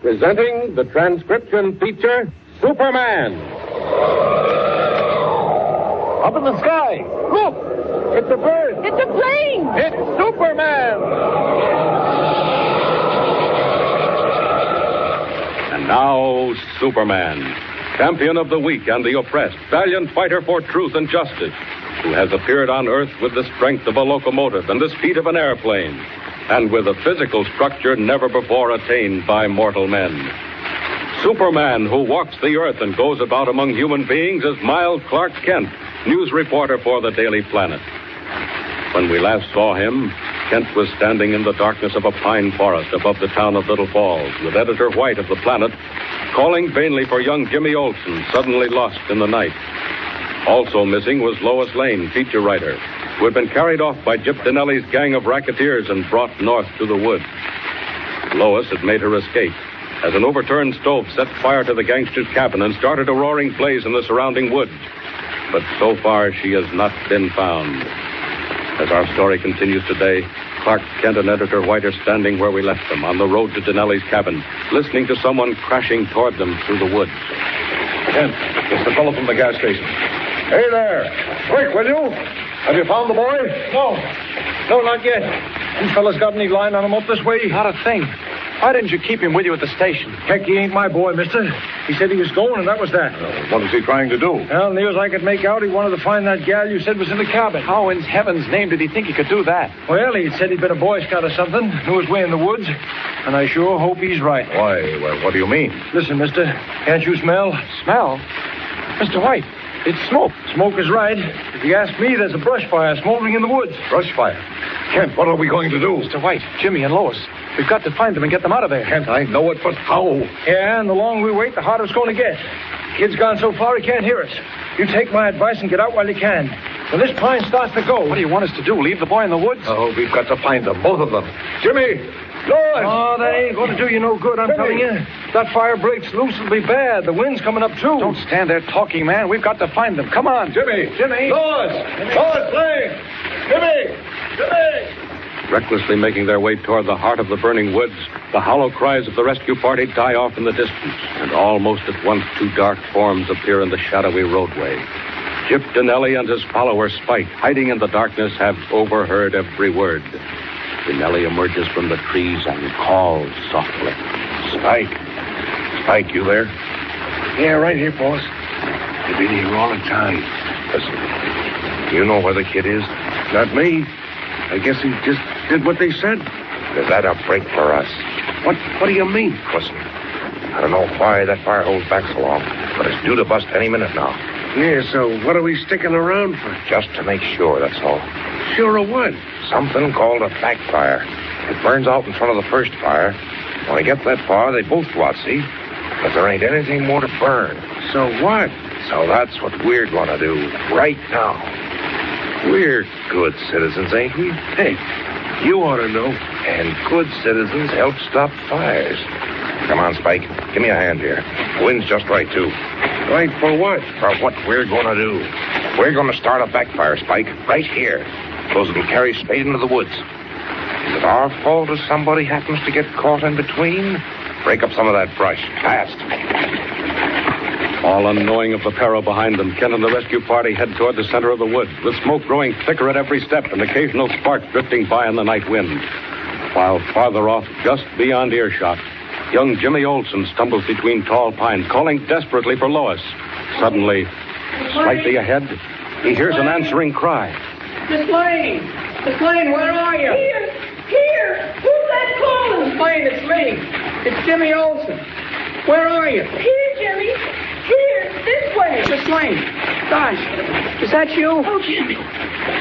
presenting the transcription feature, Superman. Up in the sky, look! It's a bird! It's a plane! It's Superman! And now, Superman, champion of the weak and the oppressed, valiant fighter for truth and justice, who has appeared on Earth with the strength of a locomotive and the speed of an airplane, and with a physical structure never before attained by mortal men. Superman, who walks the Earth and goes about among human beings, is Miles Clark Kent, news reporter for the Daily Planet. When we last saw him, Kent was standing in the darkness of a pine forest above the town of Little Falls, with Editor White of the Planet calling vainly for young Jimmy Olsen, suddenly lost in the night. Also missing was Lois Lane, feature writer, who had been carried off by Gyp Dinelli's gang of racketeers and brought north to the woods. Lois had made her escape as an overturned stove set fire to the gangster's cabin and started a roaring blaze in the surrounding woods. But so far, she has not been found. As our story continues today, Clark Kent and Editor White are standing where we left them, on the road to Dinelli's cabin, listening to someone crashing toward them through the woods. Kent, it's the fellow from the gas station. Hey there. Quick, will you? Have you found the boy? No, not yet. You fellas got any line on him up this way? Not a thing. Why didn't you keep him with you at the station? Heck, he ain't my boy, mister. He said he was going, and that was that. What is he trying to do? Well, near as I could make out, he wanted to find that gal you said was in the cabin. How in heaven's name did he think he could do that? Well, he said he'd been a Boy Scout or something, knew his way in the woods, and I sure hope he's right. Why, well, what do you mean? Listen, mister, can't you smell? Smell? Mr. White, it's smoke. Smoke is right. If you ask me, there's a brush fire smoldering in the woods. Brush fire. Kent, what are we going to do? Mr. White, Jimmy and Lois, we've got to find them and get them out of there. Kent, I know it, but how? Yeah, and the longer we wait, the harder it's going to get. Kid's gone so far he can't hear us. You take my advice and get out while you can. When this pine starts to go... What do you want us to do, leave the boy in the woods? Oh, we've got to find them, both of them. Jimmy! Lois! Oh, that ain't going to do you no good, I'm telling you. If that fire breaks loose, it'll be bad. The wind's coming up, too. Don't stand there talking, man. We've got to find them. Come on. Jimmy! Jimmy! Lois! Lois Lane! Jimmy! Jimmy! Recklessly making their way toward the heart of the burning woods, the hollow cries of the rescue party die off in the distance, and almost at once two dark forms appear in the shadowy roadway. Gyp Dinelli and his follower Spike, hiding in the darkness, have overheard every word. Dinelli emerges from the trees and calls softly. Spike. Spike, you there? Yeah, right here, boss. You've been here all the time. Listen, you know where the kid is? Not me. I guess he just did what they said. Is that a break for us? What do you mean? Listen, I don't know why that fire holds back so long, but it's due to bust any minute now. Yeah, so what are we sticking around for? Just to make sure, that's all. Sure of what? Something called a backfire. It burns out in front of the first fire. When I get that far, they both go out, see? But there ain't anything more to burn. So what? So that's what we're going to do right now. We're good citizens, ain't we? Hey, you ought to know. And good citizens help stop fires. Come on, Spike. Give me a hand here. The wind's just right, too. Right for what? For what we're going to do. We're going to start a backfire, Spike, right here. So it'll carry straight into the woods. Is it our fault if somebody happens to get caught in between? Break up some of that brush. Fast. All unknowing of the peril behind them, Kent and the rescue party head toward the center of the woods, with smoke growing thicker at every step and occasional sparks drifting by in the night wind. While farther off, just beyond earshot, young Jimmy Olsen stumbles between tall pines, calling desperately for Lois. Suddenly, slightly ahead, he hears an answering cry. Miss Lane! Miss Lane, where are you? Here! Who's that calling? Miss Lane, it's me. It's Jimmy Olsen. Where are you? Here, Jimmy. Here, this way. Miss Lane. Gosh, is that you? Oh, Jimmy.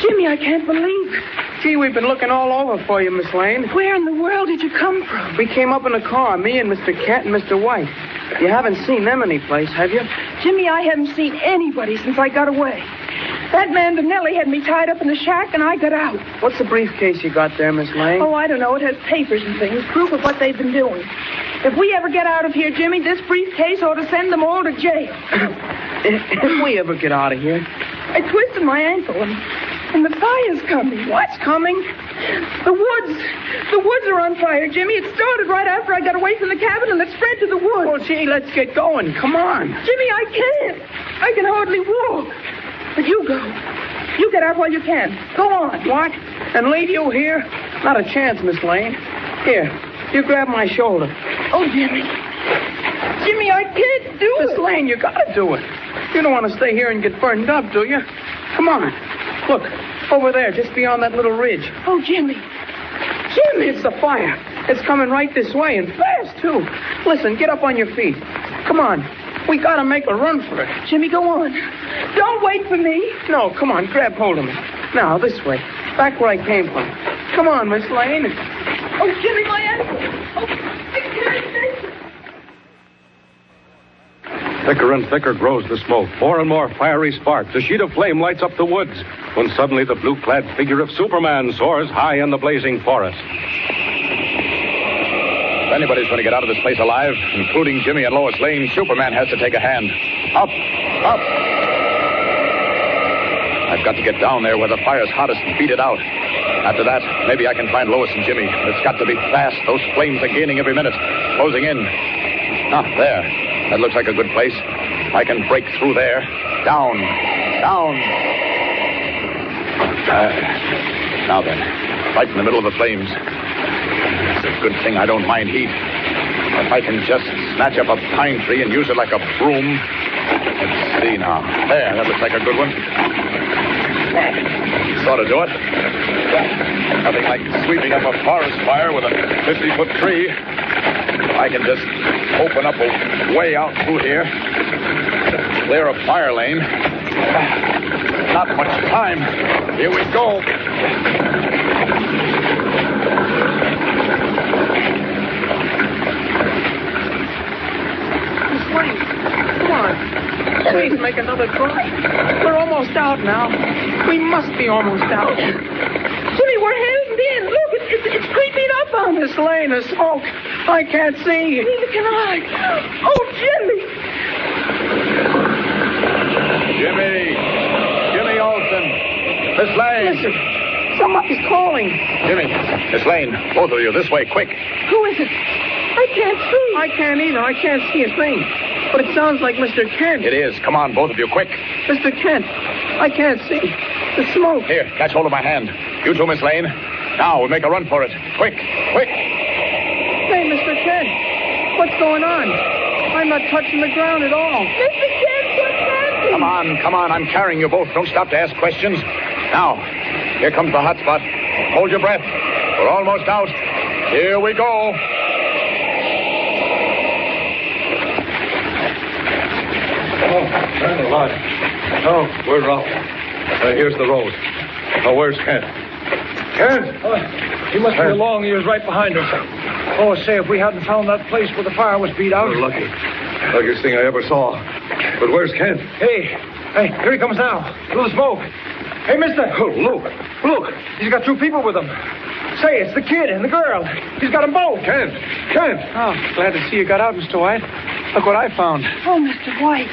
Jimmy, I can't believe it. Gee, we've been looking all over for you, Miss Lane. Where in the world did you come from? We came up in a car, me and Mr. Kent and Mr. White. You haven't seen them anyplace, have you? Jimmy, I haven't seen anybody since I got away. That man Dinelli had me tied up in the shack, and I got out. What's the briefcase you got there, Miss Lane? Oh, I don't know. It has papers and things, proof of what they've been doing. If we ever get out of here, Jimmy, this briefcase ought to send them all to jail. If we ever get out of here. I twisted my ankle, and the fire's coming. What's coming? The woods. The woods are on fire, Jimmy. It started right after I got away from the cabin and it spread to the woods. Well, gee, let's get going. Come on. Jimmy, I can't. I can hardly walk. But you go. You get out while you can. Go on. What? And leave you here? Not a chance, Miss Lane. Here, you grab my shoulder. Oh, Jimmy. Jimmy, I can't do Miss it. Lane, you gotta do it. You don't want to stay here and get burned up, do you? Come on. Look, over there, just beyond that little ridge. Oh, Jimmy. Jimmy, it's the fire. It's coming right this way, and fast, too. Listen, get up on your feet. Come on. We gotta make a run for it. Jimmy, go on. Don't wait for me. No, come on, grab hold of me. Now, this way. Back where I came from. Come on, Miss Lane. Oh, Jimmy, my ankle. Oh, I can't take it. Thicker and thicker grows the smoke. More and more fiery sparks. A sheet of flame lights up the woods when suddenly the blue-clad figure of Superman soars high in the blazing forest. If anybody's going to get out of this place alive, including Jimmy and Lois Lane, Superman has to take a hand. Up! Up! I've got to get down there where the fire's hottest and beat it out. After that, maybe I can find Lois and Jimmy. It's got to be fast. Those flames are gaining every minute. Closing in. Ah, there. That looks like a good place. I can break through there. Down. Down. Now then. Right in the middle of the flames. It's a good thing I don't mind heat. If I can just snatch up a pine tree and use it like a broom. Let's see now. There, that looks like a good one. Sort of do it. Nothing like sweeping up a forest fire with a 50-foot tree. I can just open up a way out through here. Clear a fire lane. Not much time. Here we go. Miss Lane, come on. Please make another try. We're almost out now. We must be almost out. Jimmy, we're hemmed in. Look, it's creeping up on us. Miss Lane, the smoke. I can't see. Neither can I. Oh, Jimmy. Jimmy Olsen. Miss Lane. Listen, somebody's calling. Jimmy, Miss Lane, both of you, this way, quick. Who is it? I can't see. I can't either. I can't see a thing. But it sounds like Mr. Kent. It is. Come on, both of you, quick. Mr. Kent, I can't see. The smoke. Here, catch hold of my hand. You too, Miss Lane. Now, we'll make a run for it. Quick, quick. Hey, Mr. Kent, what's going on? I'm not touching the ground at all. Mr. Kent, what's happening? Come on. I'm carrying you both. Don't stop to ask questions. Now, here comes the hot spot. Hold your breath. We're almost out. Here we go. Oh, man alive. Oh, we're off. Here's the road. Oh, where's Kent? Kent! He must be along. He was right behind us. Oh, say, if we hadn't found that place where the fire was beat out. We're lucky. Luckiest thing I ever saw. But where's Kent? Hey, here he comes now. Through the smoke. Hey, mister. Oh, look. He's got two people with him. Say, it's the kid and the girl. He's got them both. Kent! Oh, glad to see you got out, Mr. White. Look what I found. Oh, Mr. White.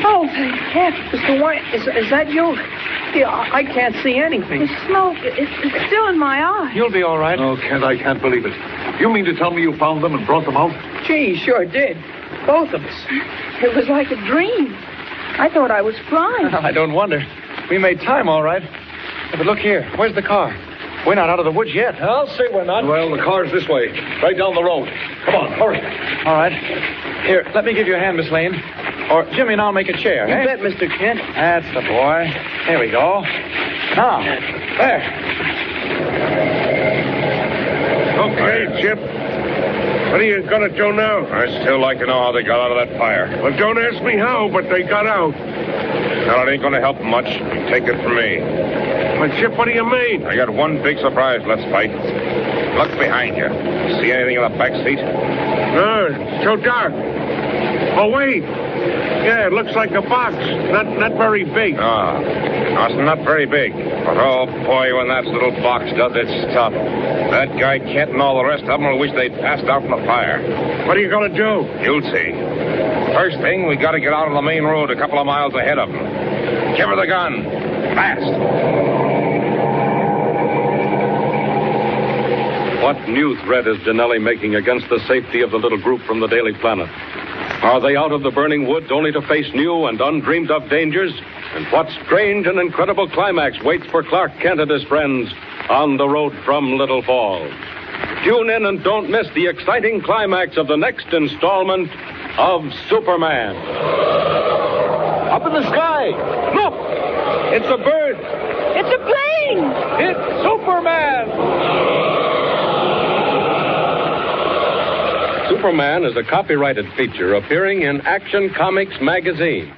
Oh, thank heaven. Mr. White, is that you? Yeah, I can't see anything. The smoke, it's still in my eyes. You'll be all right. Oh, Kent, I can't believe it. You mean to tell me you found them and brought them out? Gee, sure did. Both of us. It was like a dream. I thought I was flying. I don't wonder. We made time, all right. But look here. Where's the car? We're not out of the woods yet. I'll say we're not. Well, the car's this way. Right down the road. Come on, hurry. All right. Here, let me give you a hand, Miss Lane. Or Jimmy and I'll make a chair, You eh? bet, Mr. Kent. That's the boy. Here we go. Now, there. Okay, Chip. What are you going to do now? I'd still like to know how they got out of that fire. Well, don't ask me how, but they got out. Well, it ain't going to help much. Take it from me. But, Chip, what do you mean? I got one big surprise. Let's fight. Look behind you. See anything in the back seat? No, it's too dark. Oh, wait. Yeah, it looks like a box. Not very big. No, it's not very big. But, oh, boy, when that little box does its stuff, that guy Kent and all the rest of them will wish they'd passed out from the fire. What are you going to do? You'll see. First thing, we got to get out on the main road a couple of miles ahead of them. Give her the gun. Fast. What new threat is Denelli making against the safety of the little group from the Daily Planet? Are they out of the burning woods only to face new and undreamed of dangers? And what strange and incredible climax waits for Clark Kent and his friends on the road from Little Falls? Tune in and don't miss the exciting climax of the next installment of Superman. Up in the sky. Look! It's a bird. It's a plane! It's Superman! Superman is a copyrighted feature appearing in Action Comics magazine.